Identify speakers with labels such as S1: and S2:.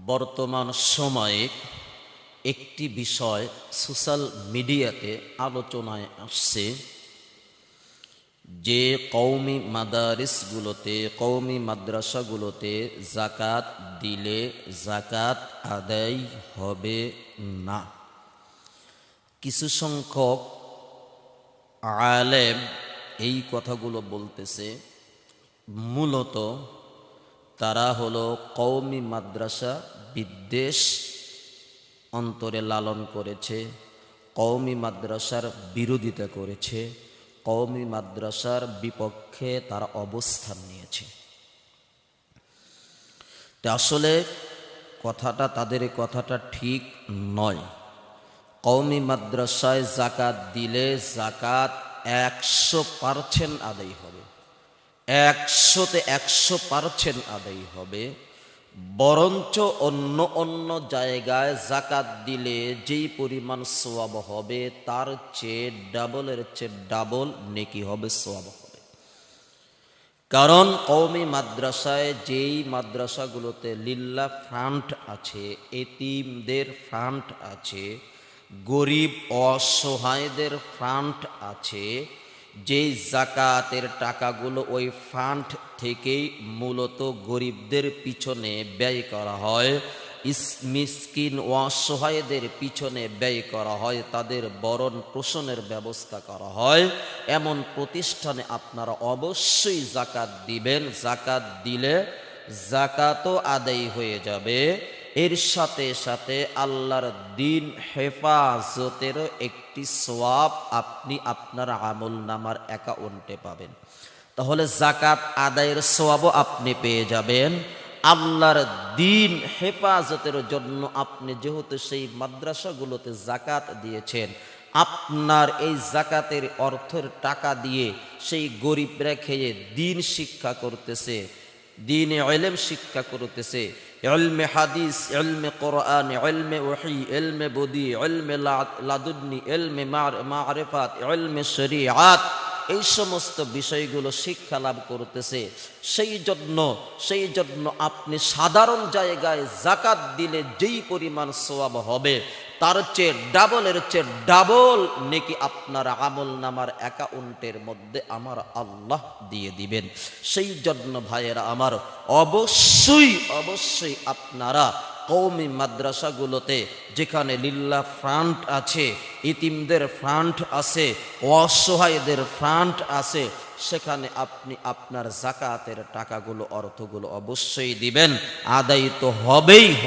S1: বর্তমান সময়ে একটি বিষয় সোশ্যাল মিডিয়াতে আলোচনায় আসছে যে কওমি মাদারিসগুলোতে কওমি মাদ্রাসাগুলোতে যাকাত দিলে যাকাত আদায় হবে না। কিছু সংখ্যক আলেম এই কথাগুলো বলতেছে, মূলত তারা হলো কওমি মাদ্রাসা বিদ্বেষ অন্তরে লালন করেছে, কওমি মাদ্রাসার বিরোধিতা করেছে, কওমি মাদ্রাসার বিপক্ষে তারা অবস্থান নিয়েছে। আসলে তাদের কথাটা ঠিক নয়। কওমি মাদ্রাসায় যাকাত দিলে যাকাত 100% আদায় হবে, 100তে 100% আদায় হবে। বরঞ্চ অন্য জায়গায় যাকাত দিলে যেই পরিমাণ সওয়াব হবে তার চেয়ে ডাবলের চেয়ে ডাবল নেকি হবে, সওয়াব হবে। কারণ কওমি মাদ্রাসায় যেই মাদ্রাসাগুলোতে লিল্লাহ ফান্ড আছে, এতিমদের ফান্ড আছে, গরিব অসহায়দের ফান্ড আছে, যেই যাকাতের টাকাগুলো ওই ফান্ড থেকেই মূলত গরিবদের পিছনে ব্যয় করা হয়, মিসকিন অসহায়দের পিছনে ব্যয় করা হয়, তাদের ভরণ পোষণের ব্যবস্থা করা হয়, এমন প্রতিষ্ঠানে আপনারা অবশ্যই যাকাত দিবেন। যাকাত দিলে যাকাতও আদায় হয়ে যাবে, এর সাথে সাথে আল্লাহর দ্বীন হেফাজতেরও একটি সওয়াব আপনি আপনার আমলনামার অ্যাকাউন্টে পাবেন। তাহলে যাকাত আদায়ের সওয়াবও আপনি পেয়ে যাবেন। আল্লাহর দ্বীন হেফাজতের জন্য আপনি যেহেতু সেই মাদ্রাসাগুলোতে যাকাত দিয়েছেন, আপনার এই যাকাতের অর্থের টাকা দিয়ে সেই গরিবরা খেয়ে দ্বীন শিক্ষা করতেছে, দ্বীনে ইলম শিক্ষা করতেছে, ইলমে হাদিস, ইলমে কোরআন, ইলমে ওহী, ইলমে বদী, ইলমে লাদুন্নী, ইলমে মারিফাত, ইলমে শরীআত, এই সমস্ত বিষয়গুলো শিক্ষা লাভ করতেছে। সেই জন্য আপনি সাধারণ জায়গায় যাকাত দিলে যেই পরিমাণ সওয়াব হবে তার চেয়ে ডাবলের চেয়ে ডাবল নেকি আপনার আমলনামার অ্যাকাউন্টের মধ্যে আমার আল্লাহ দিয়ে দিবেন। সেই জন্য ভাইয়েরা আমার, অবশ্যই আপনারা কওমি মাদ্রাসাগুলোতে যেখানে লিল্লাহ ফান্ড আছে, ইতিমদের ফান্ড আছে, অসহায়দের ফান্ড আছে, সেখানে আপনি আপনার যাকাতের টাকাগুলো, অর্থগুলো অবশ্যই দিবেন। আদায় তো হবেই।